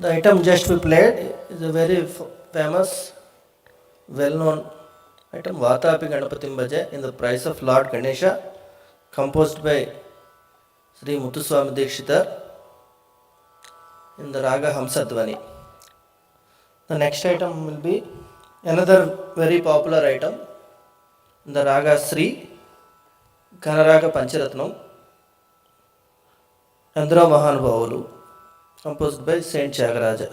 The item just we played is a very famous, well-known item, Vatapi Ganapatim Bhaja, in the price of Lord Ganesha, composed by Shri Muthuswami Dikshita in the Raga Hamsadvani. The next item will be another very popular item in the Raga Shri, Ganaraga Pancharatnam, Andhra Mahanubhavulu, composed by Saint Tyagaraja.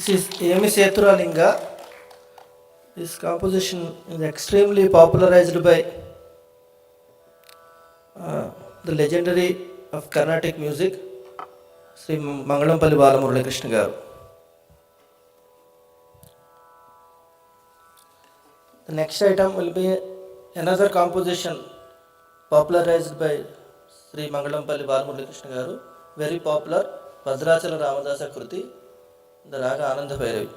This is Emi Seturalinga. This composition is extremely popularized by the legendary of Carnatic music, Shri Mangalampalli Balamurali Krishna garu. The next item will be another composition popularized by Shri Mangalampalli Balamurali Krishna garu, very popular, Bhadrachala Ramadasa Kruti, the Raga Ananda Bhairavi.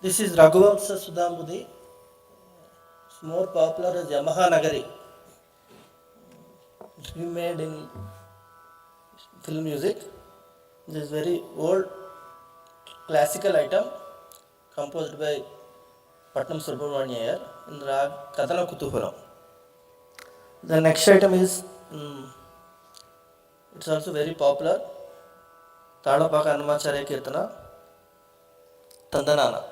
This is Raghuvamsa Sudhambudhi. It's more popular as Yamaha Nagari. It's been made in film music. This is very old classical item composed by Patnam Subramanya Iyer in the rag Kadana Kutuhuram. The next item is, it's also very popular, Tadapaka Annamacharya Kirtana, Tandanana.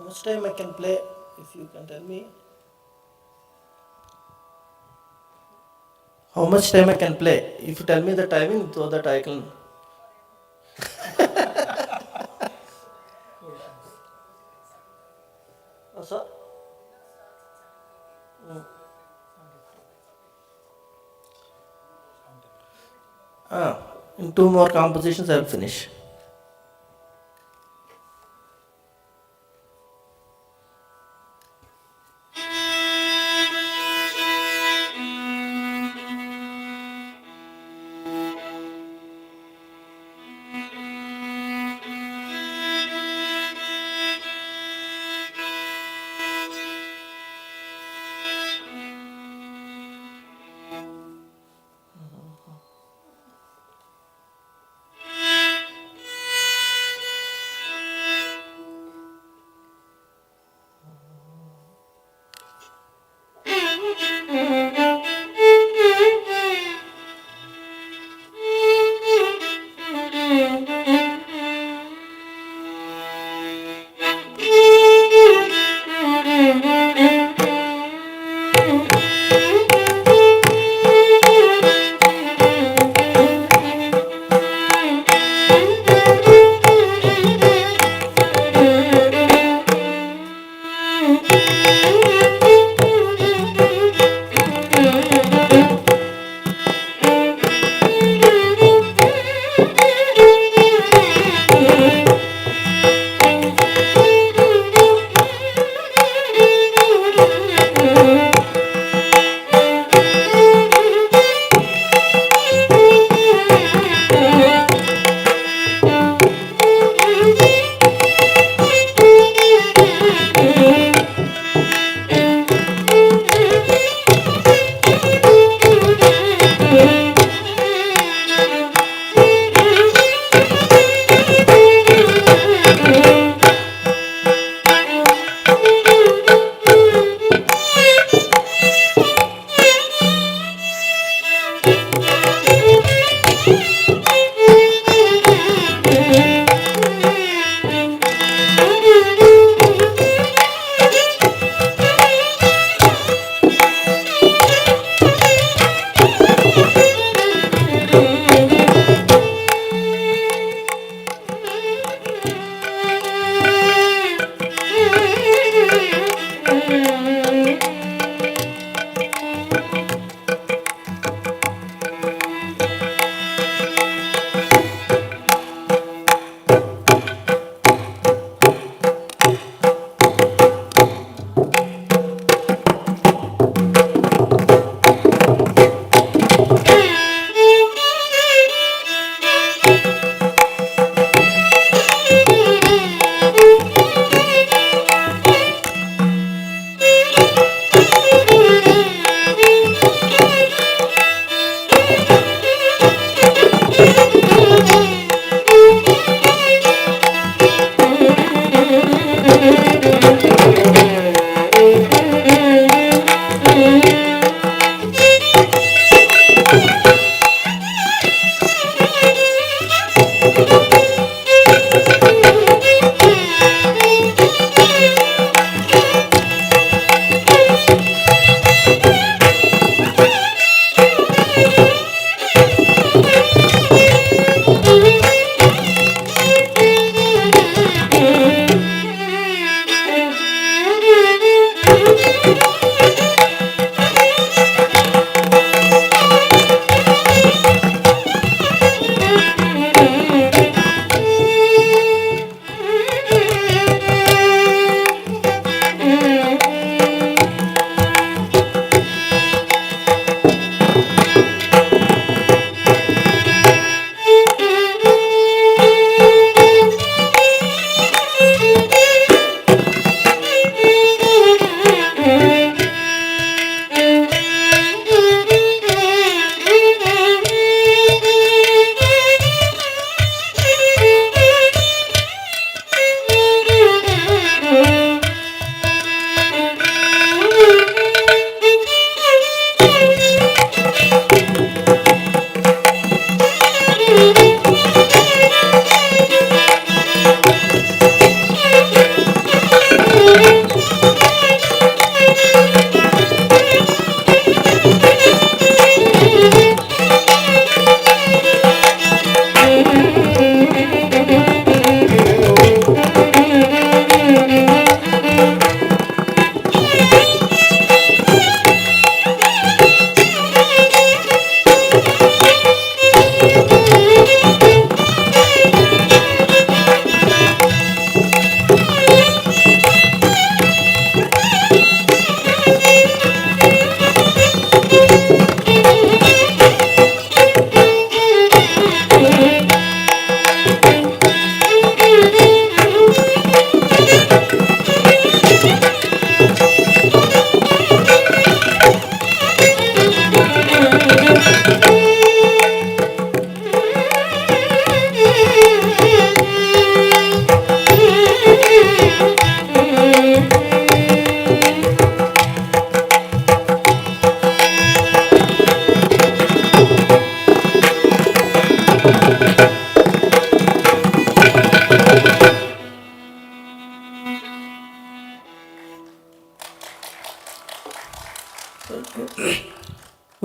much time I can play, if you can tell me? How much time I can play? If you tell me the timing so that I can. Sir? In 2 more compositions I will finish.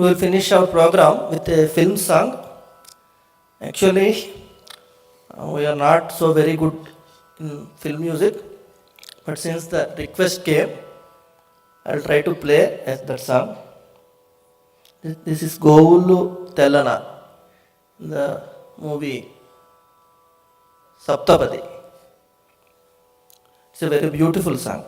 we will finish our program with a film song. Actually, we are not so very good in film music, but since the request came, I will try to play that song. This is Govulu Telana, the movie Saptapadi. It's a very beautiful song.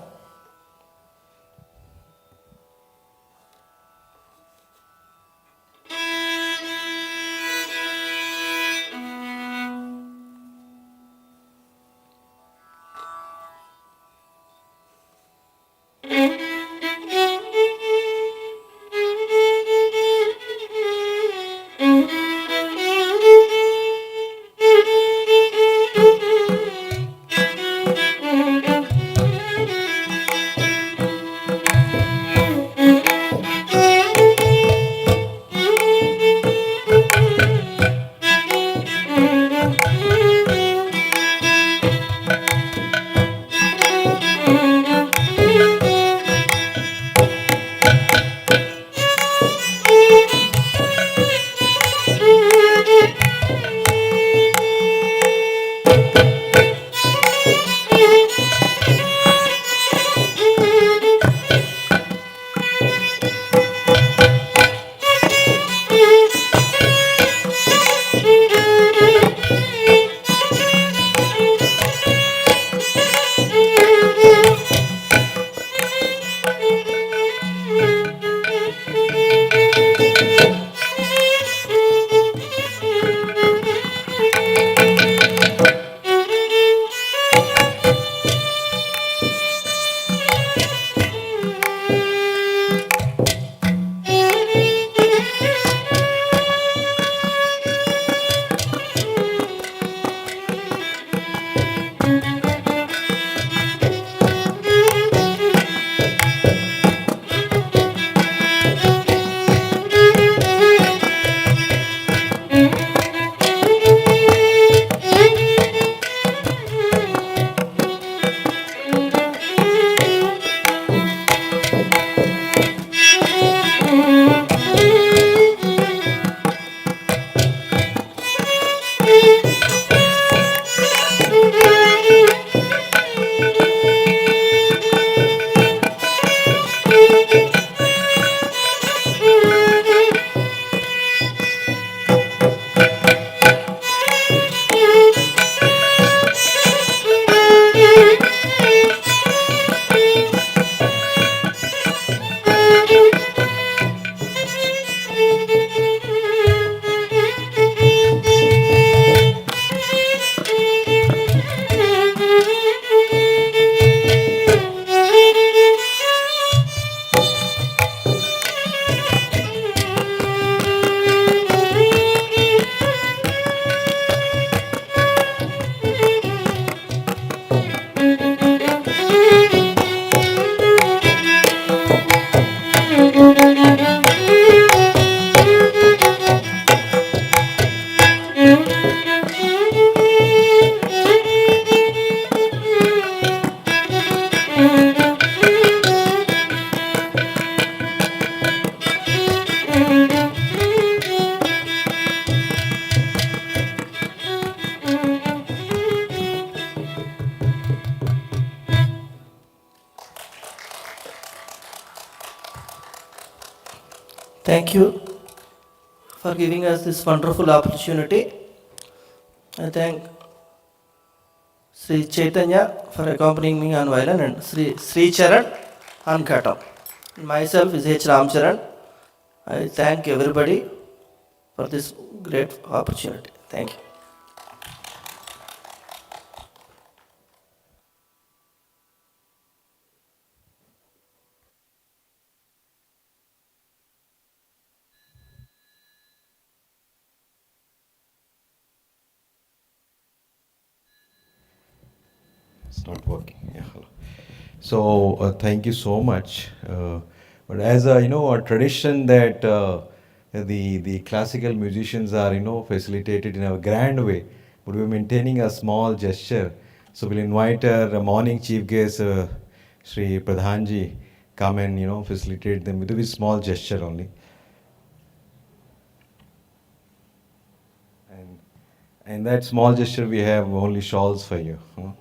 Thank you for giving us this wonderful opportunity. I thank Sri Chaitanya for accompanying me on violin and Sri Charan on ghatam. Myself is H. Ramcharan. I thank everybody for this great opportunity. Thank you. It's not working. Yeah, hello. So thank you so much. But as a a tradition that the classical musicians are facilitated in a grand way, but we're maintaining a small gesture. So we'll invite our morning chief guest, Shri Pradhanji, come and facilitate them with a very small gesture only. In that small gesture, we have only shawls for you. Come.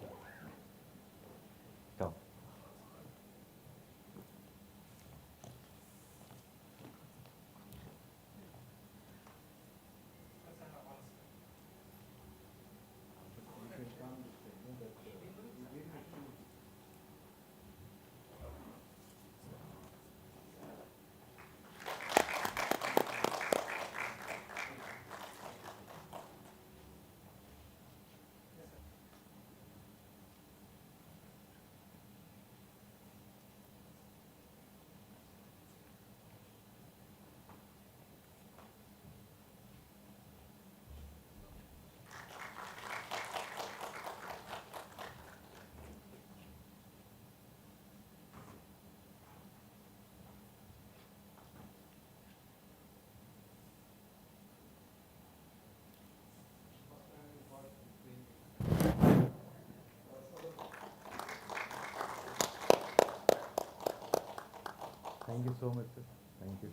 Thank you so much, sir. Thank you.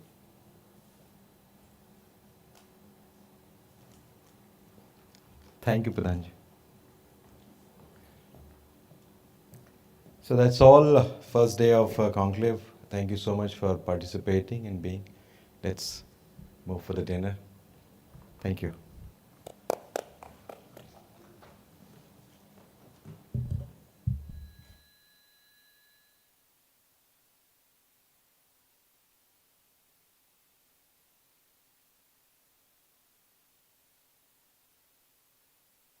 Thank you, Pradhanji. So that's all. First day of conclave. Thank you so much for participating and being. Let's move for the dinner. Thank you.